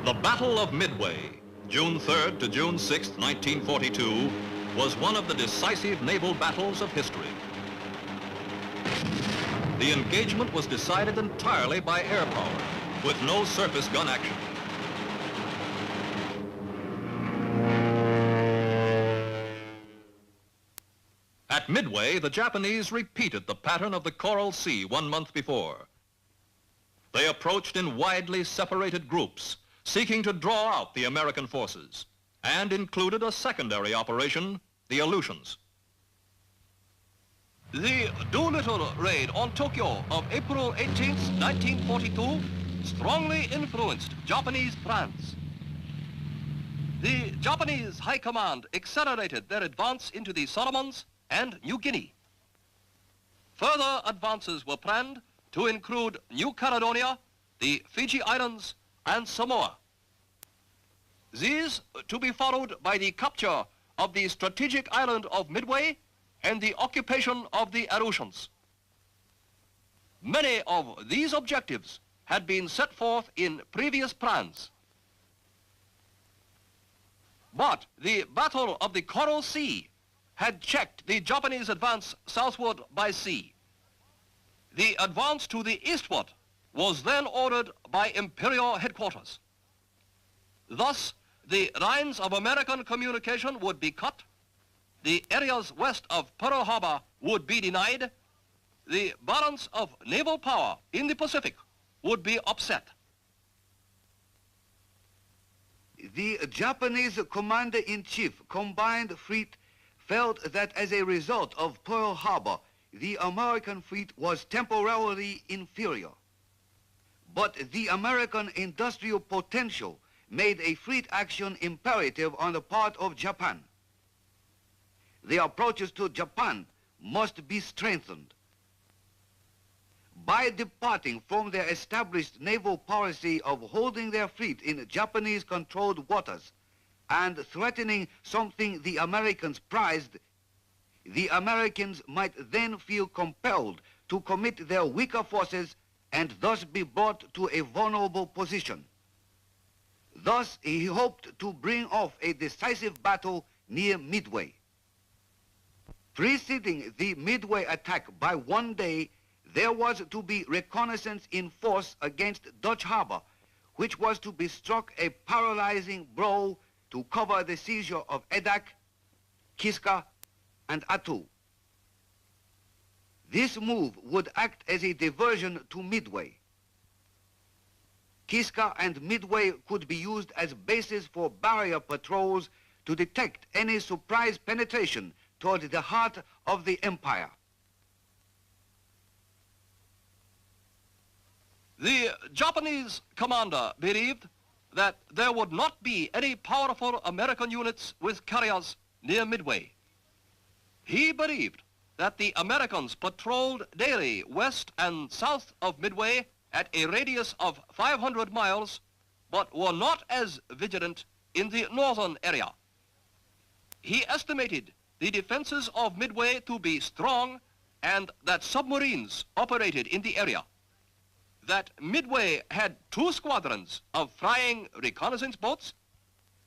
The Battle of Midway, June 3rd to June 6th, 1942, was one of the decisive naval battles of history. The engagement was decided entirely by air power, with no surface gun action. At Midway, the Japanese repeated the pattern of the Coral Sea 1 month before. They approached in widely separated groups, seeking to draw out the American forces, and included a secondary operation, the Aleutians. The Doolittle raid on Tokyo of April 18, 1942, strongly influenced Japanese plans. The Japanese High Command accelerated their advance into the Solomons and New Guinea. Further advances were planned to include New Caledonia, the Fiji Islands, and Samoa. These to be followed by the capture of the strategic island of Midway and the occupation of the Aleutians. Many of these objectives had been set forth in previous plans. But the Battle of the Coral Sea had checked the Japanese advance southward by sea. The advance to the eastward was then ordered by Imperial headquarters. Thus, the lines of American communication would be cut, the areas west of Pearl Harbor would be denied, the balance of naval power in the Pacific would be upset. The Japanese Commander-in-Chief Combined Fleet felt that as a result of Pearl Harbor, the American fleet was temporarily inferior. But the American industrial potential made a fleet action imperative on the part of Japan. The approaches to Japan must be strengthened. By departing from their established naval policy of holding their fleet in Japanese-controlled waters and threatening something the Americans prized, the Americans might then feel compelled to commit their weaker forces and thus be brought to a vulnerable position. Thus, he hoped to bring off a decisive battle near Midway. Preceding the Midway attack by 1 day, there was to be reconnaissance in force against Dutch Harbor, which was to be struck a paralyzing blow to cover the seizure of Edak, Kiska, and Attu. This move would act as a diversion to Midway. Kiska and Midway could be used as bases for barrier patrols to detect any surprise penetration toward the heart of the empire. The Japanese commander believed that there would not be any powerful American units with carriers near Midway. He believed that the Americans patrolled daily west and south of Midway at a radius of 500 miles, but were not as vigilant in the northern area. He estimated the defenses of Midway to be strong and that submarines operated in the area. That Midway had 2 squadrons of flying reconnaissance boats,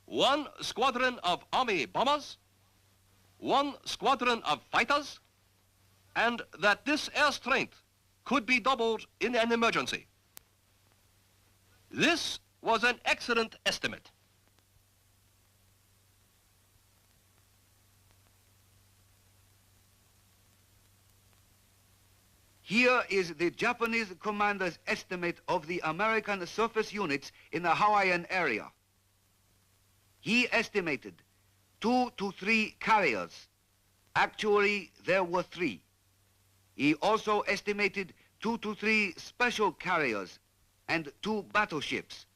1 squadron of Army bombers, 1 squadron of fighters, and that this air strength could be doubled in an emergency. This was an excellent estimate. Here is the Japanese commander's estimate of the American surface units in the Hawaiian area. He estimated 2 to 3 carriers. Actually, there were 3. He also estimated 2 to 3 special carriers and 2 battleships,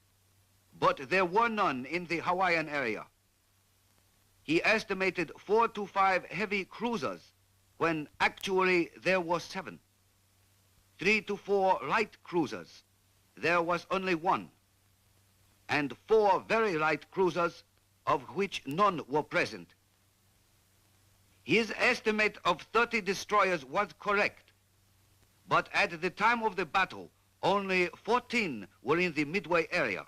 but there were none in the Hawaiian area. He estimated 4 to 5 heavy cruisers, when actually there were 7. 3 to 4 light cruisers, there was only 1, and 4 very light cruisers, of which none were present. His estimate of 30 destroyers was correct, but at the time of the battle, only 14 were in the Midway area.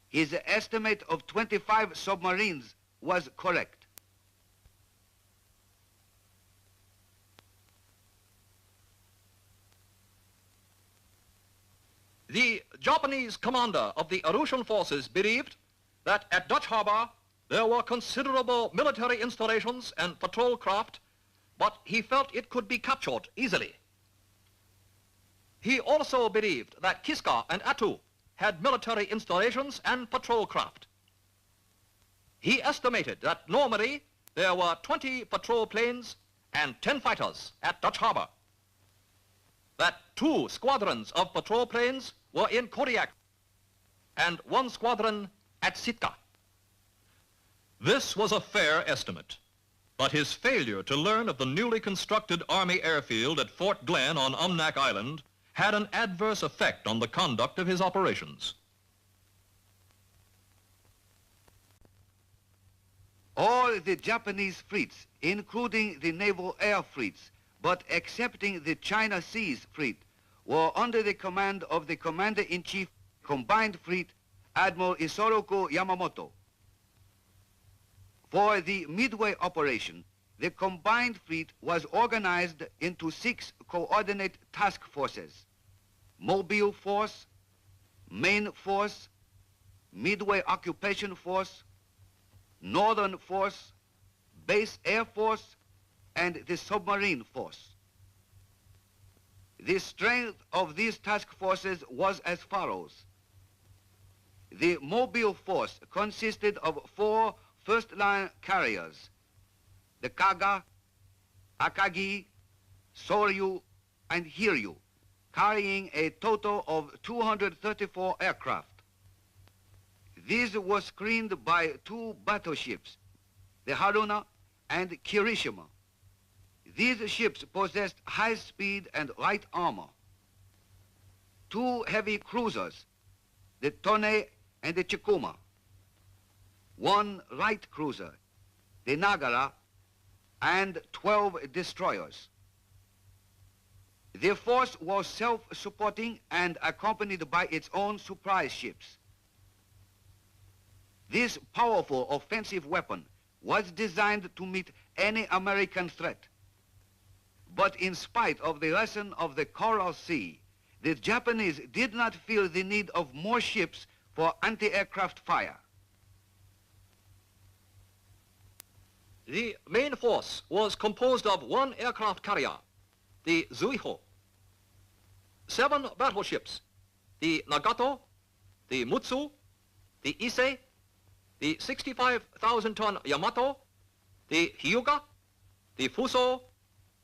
His estimate of 25 submarines was correct. The Japanese commander of the Aleutian forces believed that at Dutch Harbor there were considerable military installations and patrol craft, but he felt it could be captured easily. He also believed that Kiska and Attu had military installations and patrol craft. He estimated that normally there were 20 patrol planes and 10 fighters at Dutch Harbor, that 2 squadrons of patrol planes were in Kodiak and 1 squadron at Sitka. This was a fair estimate, but his failure to learn of the newly constructed Army airfield at Fort Glenn on Umnak Island had an adverse effect on the conduct of his operations. All the Japanese fleets, including the naval air fleets, but excepting the China Seas Fleet, were under the command of the Commander-in-Chief Combined Fleet, Admiral Isoroku Yamamoto. For the Midway operation, the Combined Fleet was organized into 6 coordinate task forces: Mobile Force, Main Force, Midway Occupation Force, Northern Force, Base Air Force, and the Submarine Force. The strength of these task forces was as follows. The Mobile Force consisted of 4 first-line carriers: the Kaga, Akagi, Soryu, and Hiryu, carrying a total of 234 aircraft. These were screened by 2 battleships, the Haruna and Kirishima. These ships possessed high speed and light armor. 2 heavy cruisers, the Tone and the Chikuma. 1 light cruiser, the Nagara, and 12 destroyers. The force was self-supporting and accompanied by its own surprise ships. This powerful offensive weapon was designed to meet any American threat. But in spite of the lesson of the Coral Sea, the Japanese did not feel the need of more ships for anti-aircraft fire. The main force was composed of 1 aircraft carrier, the Zuiho, 7 battleships, the Nagato, the Mutsu, the Ise, the 65,000-ton Yamato, the Hyuga, the Fuso,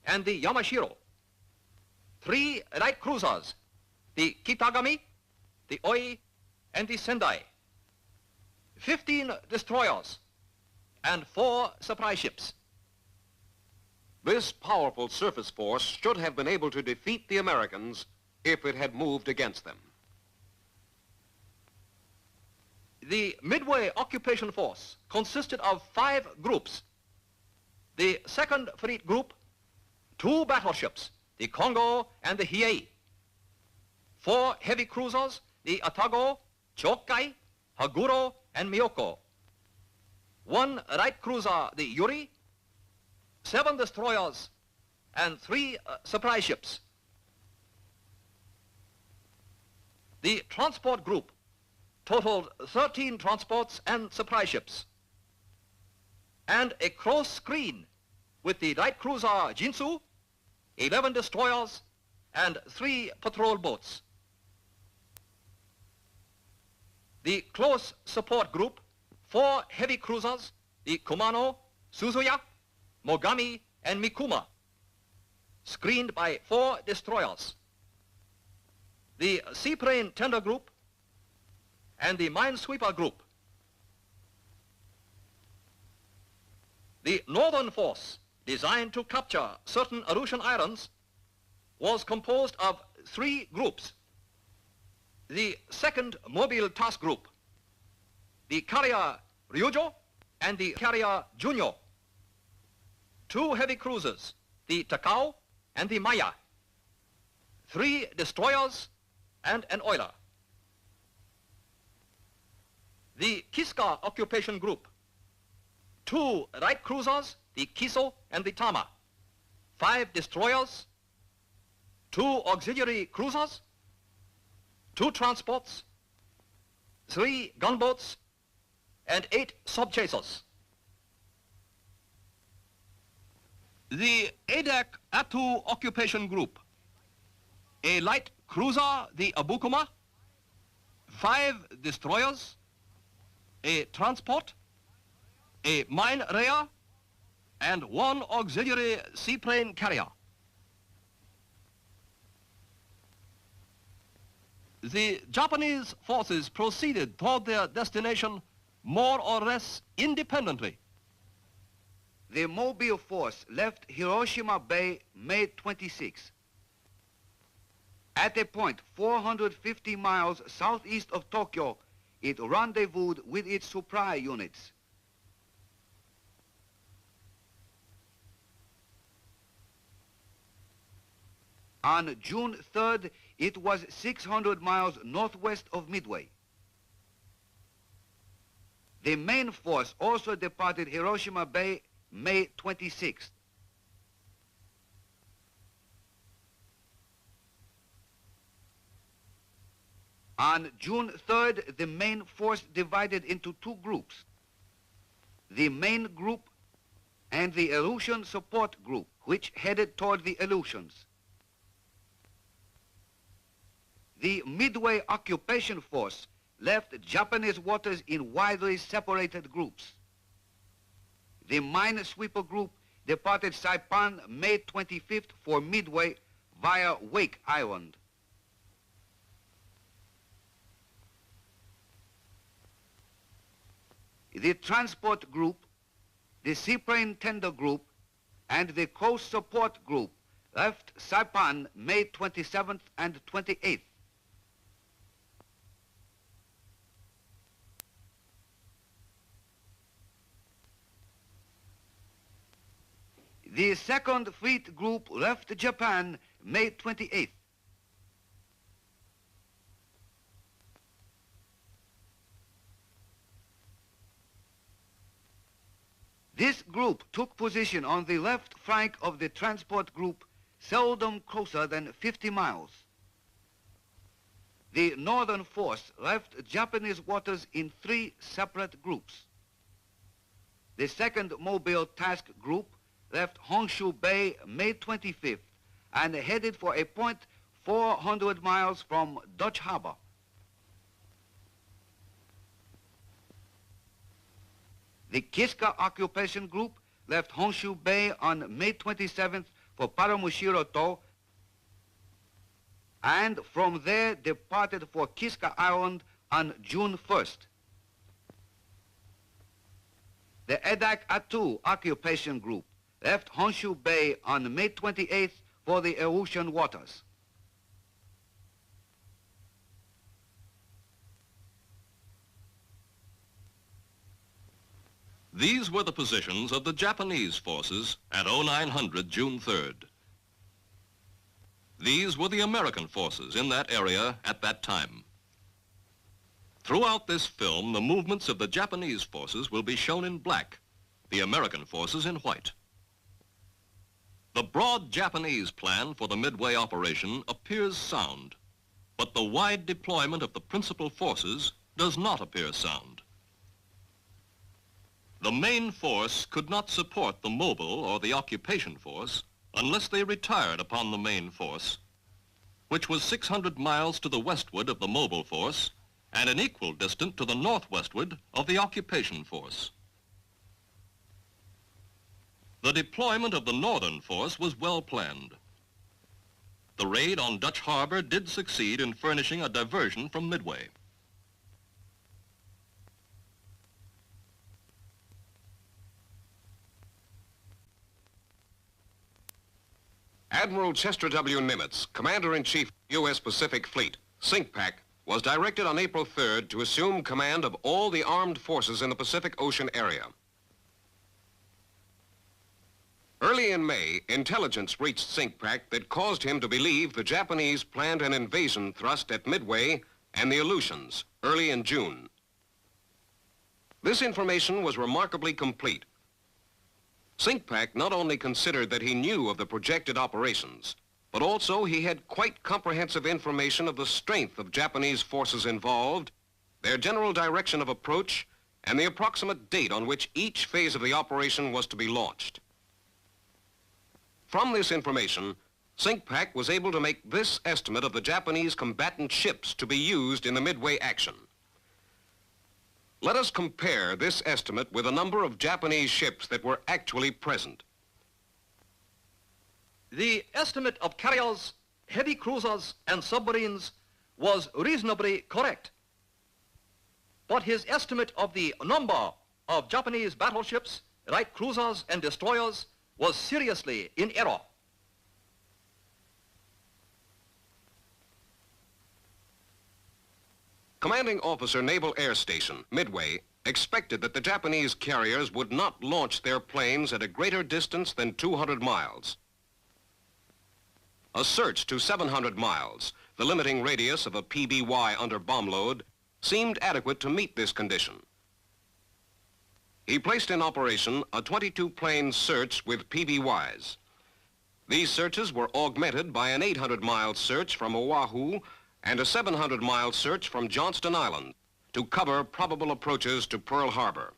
and the Yamashiro. 3 light cruisers, the Kitagami, the Oi, and the Sendai. 15 destroyers, and 4 surprise ships. This powerful surface force should have been able to defeat the Americans if it had moved against them. The Midway Occupation Force consisted of 5 groups. The 2nd Fleet Group, 2 battleships, the Kongo and the Hiei. 4 heavy cruisers, the Atago, Chokai, Haguro, and Miyoko. 1 light cruiser, the Yuri, 7 destroyers, and 3 surprise ships. The transport group totaled 13 transports and supply ships, and a cross screen with the light cruiser Jinsu, 11 destroyers, and 3 patrol boats. The close support group, 4 heavy cruisers, the Kumano, Suzuya, Mogami, and Mikuma, screened by 4 destroyers. The seaplane tender group and the minesweeper group. The northern force, designed to capture certain Aleutian islands, was composed of 3 groups. The 2nd Mobile Task Group, the carrier Ryujo and the carrier Junyo. 2 heavy cruisers, the Takao and the Maya. 3 destroyers and an oiler. the Kiska occupation group. 2 light cruisers, the Kiso and the Tama. 5 destroyers. 2 auxiliary cruisers. 2 transports. 3 gunboats. And 8 sub-chasers. The Adak Atu occupation group. A light cruiser, the Abukuma. 5 destroyers. A transport. A mine rayer. And 1 auxiliary seaplane carrier. The Japanese forces proceeded toward their destination more or less independently. The Mobile force left Hiroshima Bay May 26. At a point 450 miles southeast of Tokyo, it rendezvoused with its supply units. On June 3rd, it was 600 miles northwest of Midway. The main force also departed Hiroshima Bay May 26th. On June 3rd, the main force divided into 2 groups. The main group and the Aleutian support group, which headed toward the Aleutians. The Midway occupation force left Japanese waters in widely separated groups. The mine sweeper group departed Saipan May 25th for Midway via Wake Island. The transport group, the seaplane tender group, and the coast support group left Saipan May 27th and 28th. The Second Fleet Group left Japan May 28th. This group took position on the left flank of the transport group, seldom closer than 50 miles. The northern force left Japanese waters in 3 separate groups. The Second Mobile Task Group left Honshu Bay May 25th and headed for a point 400 miles from Dutch Harbor. The Kiska occupation group left Honshu Bay on May 27th for Paramushiro-to and from there departed for Kiska Island on June 1st. The Adak Atu occupation group left Honshu Bay on May 28th for the Aleutian waters. These were the positions of the Japanese forces at 0900 June 3rd. These were the American forces in that area at that time. Throughout this film, the movements of the Japanese forces will be shown in black, the American forces in white. The broad Japanese plan for the Midway operation appears sound, but the wide deployment of the principal forces does not appear sound. The main force could not support the mobile or the occupation force unless they retired upon the main force, which was 600 miles to the westward of the mobile force and an equal distance to the northwestward of the occupation force. The deployment of the northern force was well planned. The raid on Dutch Harbor did succeed in furnishing a diversion from Midway. Admiral Chester W. Nimitz, Commander-in-Chief, U.S. Pacific Fleet, CINCPAC, was directed on April 3rd to assume command of all the armed forces in the Pacific Ocean area. Early in May, intelligence reached CINCPAC that caused him to believe the Japanese planned an invasion thrust at Midway and the Aleutians early in June. This information was remarkably complete. SINCPAC not only considered that he knew of the projected operations, but also he had quite comprehensive information of the strength of Japanese forces involved, their general direction of approach, and the approximate date on which each phase of the operation was to be launched. From this information, SINCPAC was able to make this estimate of the Japanese combatant ships to be used in the Midway action. Let us compare this estimate with the number of Japanese ships that were actually present. The estimate of carriers, heavy cruisers, and submarines was reasonably correct. But his estimate of the number of Japanese battleships, light cruisers, and destroyers was seriously in error. Commanding Officer Naval Air Station, Midway, expected that the Japanese carriers would not launch their planes at a greater distance than 200 miles. A search to 700 miles, the limiting radius of a PBY under bomb load, seemed adequate to meet this condition. He placed in operation a 22-plane search with PBYs. These searches were augmented by an 800-mile search from Oahu and a 700-mile search from Johnston Island to cover probable approaches to Pearl Harbor.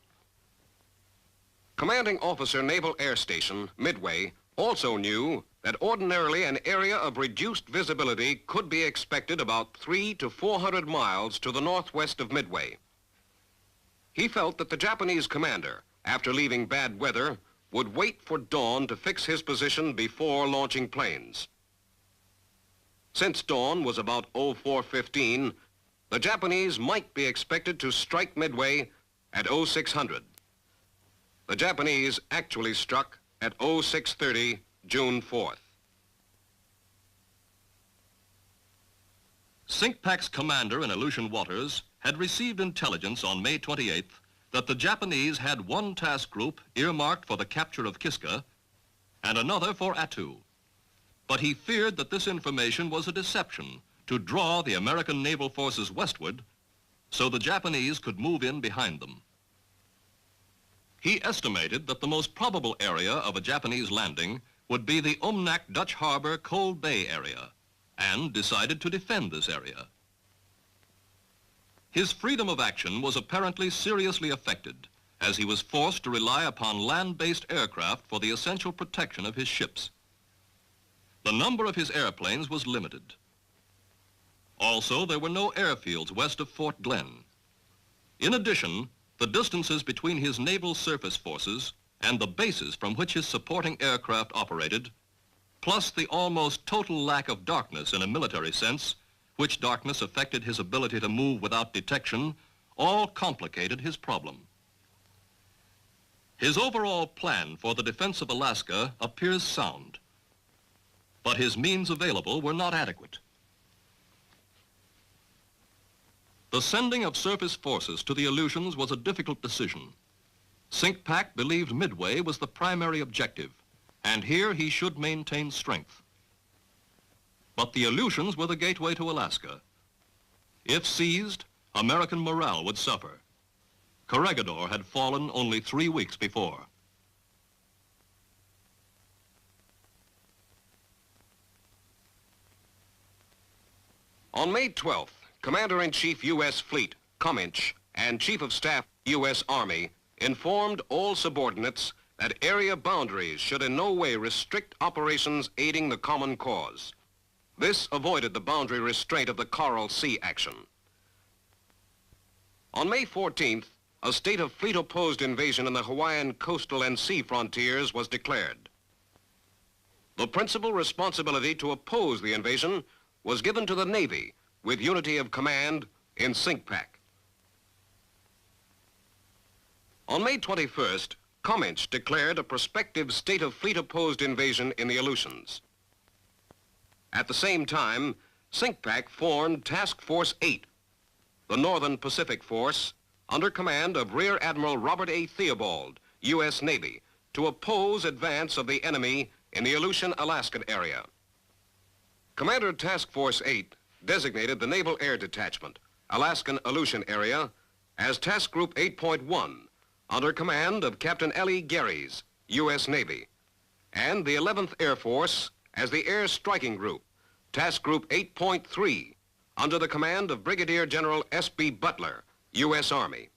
Commanding Officer Naval Air Station, Midway, also knew that ordinarily an area of reduced visibility could be expected about 300 to 400 miles to the northwest of Midway. He felt that the Japanese commander, after leaving bad weather, would wait for dawn to fix his position before launching planes. Since dawn was about 04:15, the Japanese might be expected to strike Midway at 0600. The Japanese actually struck at 0630, June 4th. SINCPAC's commander in Aleutian waters had received intelligence on May 28th that the Japanese had one task group earmarked for the capture of Kiska and another for Attu. But he feared that this information was a deception to draw the American naval forces westward so the Japanese could move in behind them. He estimated that the most probable area of a Japanese landing would be the Umnak Dutch Harbor Cold Bay area, and decided to defend this area. His freedom of action was apparently seriously affected, as he was forced to rely upon land-based aircraft for the essential protection of his ships. The number of his airplanes was limited. Also, there were no airfields west of Fort Glenn. In addition, the distances between his naval surface forces and the bases from which his supporting aircraft operated, plus the almost total lack of darkness in a military sense, which darkness affected his ability to move without detection, all complicated his problem. His overall plan for the defense of Alaska appears sound, but his means available were not adequate. The sending of surface forces to the Aleutians was a difficult decision. SINCPAC believed Midway was the primary objective, and here he should maintain strength. But the Aleutians were the gateway to Alaska. If seized, American morale would suffer. Corregidor had fallen only 3 weeks before. On May 12th, Commander-in-Chief U.S. Fleet, Cominch, and Chief of Staff, U.S. Army, informed all subordinates that area boundaries should in no way restrict operations aiding the common cause. This avoided the boundary restraint of the Coral Sea action. On May 14th, a state of fleet-opposed invasion in the Hawaiian coastal and sea frontiers was declared. The principal responsibility to oppose the invasion was given to the Navy, with unity of command in SINCPAC. On May 21st, Cominch declared a prospective state of fleet-opposed invasion in the Aleutians. At the same time, SINCPAC formed Task Force 8, the Northern Pacific Force, under command of Rear Admiral Robert A. Theobald, U.S. Navy, to oppose advance of the enemy in the Aleutian-Alaskan area. Commander Task Force 8 designated the Naval Air Detachment, Alaskan-Aleutian area, as Task Group 8.1 under command of Captain L.E. Garys, U.S. Navy, and the 11th Air Force as the Air Striking Group, Task Group 8.3 under the command of Brigadier General S.B. Butler, U.S. Army.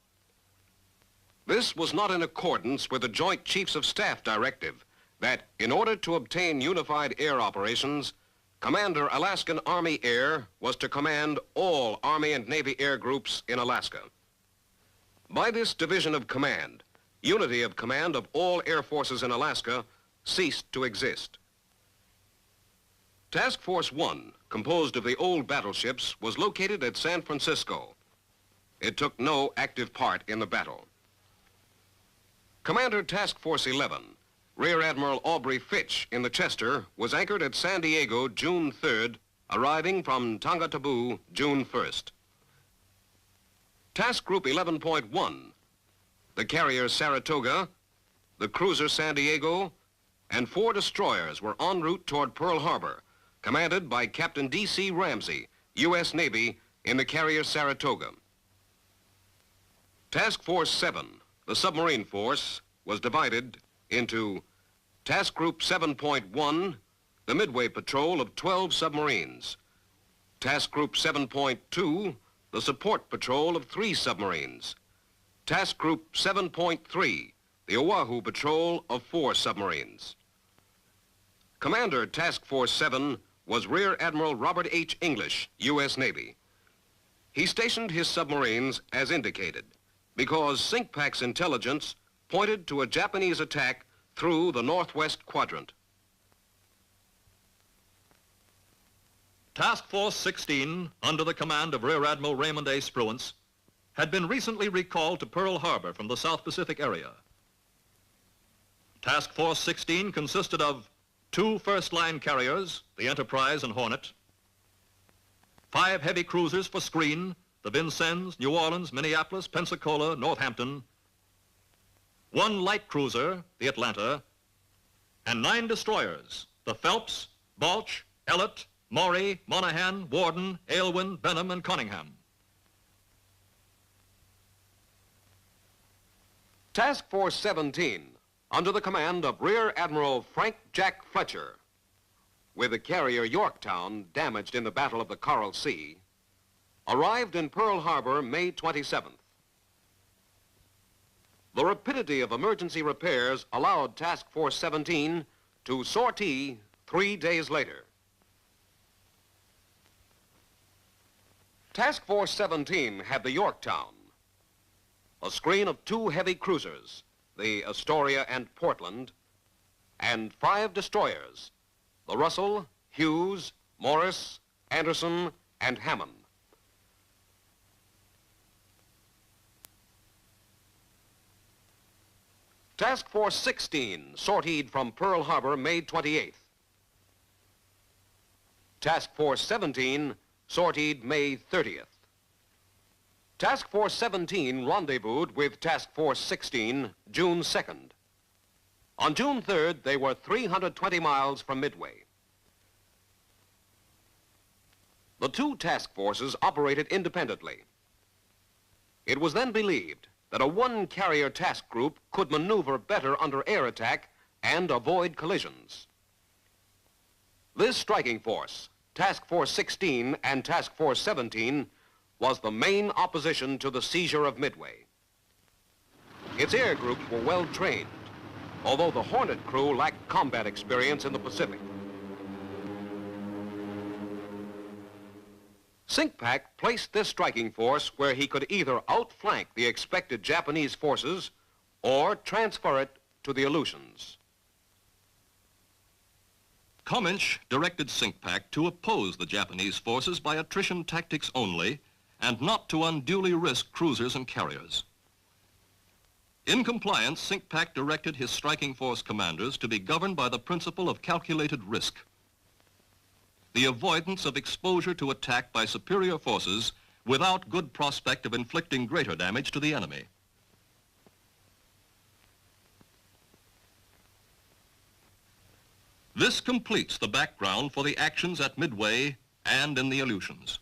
This was not in accordance with the Joint Chiefs of Staff directive that in order to obtain unified air operations, Commander Alaskan Army Air was to command all Army and Navy air groups in Alaska. By this division of command, unity of command of all air forces in Alaska ceased to exist. Task Force 1, composed of the old battleships, was located at San Francisco. It took no active part in the battle. Commander Task Force 11, Rear Admiral Aubrey Fitch in the Chester, was anchored at San Diego June 3rd, arriving from Tonga June 1st. Task Group 11.1, the carrier Saratoga, the cruiser San Diego, and 4 destroyers were en route toward Pearl Harbor, commanded by Captain D.C. Ramsey, U.S. Navy, in the carrier Saratoga. Task Force 7, the submarine force, was divided into Task Group 7.1, the Midway patrol of 12 submarines. Task Group 7.2, the support patrol of 3 submarines. Task Group 7.3, the Oahu patrol of 4 submarines. Commander Task Force 7 was Rear Admiral Robert H. English, U.S. Navy. He stationed his submarines as indicated because SINCPAC's intelligence pointed to a Japanese attack through the northwest quadrant. Task Force 16, under the command of Rear Admiral Raymond A. Spruance, had been recently recalled to Pearl Harbor from the South Pacific area. Task Force 16 consisted of 2 first-line carriers, the Enterprise and Hornet, 5 heavy cruisers for screen, the Vincennes, New Orleans, Minneapolis, Pensacola, Northampton, 1 light cruiser, the Atlanta, and 9 destroyers, the Phelps, Balch, Ellett, Maury, Monaghan, Warden, Aylwin, Benham, and Cunningham. Task Force 17, under the command of Rear Admiral Frank Jack Fletcher, with the carrier Yorktown damaged in the Battle of the Coral Sea, arrived in Pearl Harbor May 27th. The rapidity of emergency repairs allowed Task Force 17 to sortie 3 days later. Task Force 17 had the Yorktown, a screen of 2 heavy cruisers, the Astoria and Portland, and 5 destroyers, the Russell, Hughes, Morris, Anderson, and Hammond. Task Force 16 sortied from Pearl Harbor May 28th. Task Force 17 sortied May 30th. Task Force 17 rendezvoused with Task Force 16 June 2nd. On June 3rd, they were 320 miles from Midway. The 2 task forces operated independently. It was then believed that a 1-carrier task group could maneuver better under air attack and avoid collisions. This striking force, Task Force 16 and Task Force 17, was the main opposition to the seizure of Midway. Its air groups were well trained, although the Hornet crew lacked combat experience in the Pacific. SINCPAC placed this striking force where he could either outflank the expected Japanese forces or transfer it to the Aleutians. Cominch directed SINCPAC to oppose the Japanese forces by attrition tactics only and not to unduly risk cruisers and carriers. In compliance, SINCPAC directed his striking force commanders to be governed by the principle of calculated risk, the avoidance of exposure to attack by superior forces without good prospect of inflicting greater damage to the enemy. This completes the background for the actions at Midway and in the Aleutians.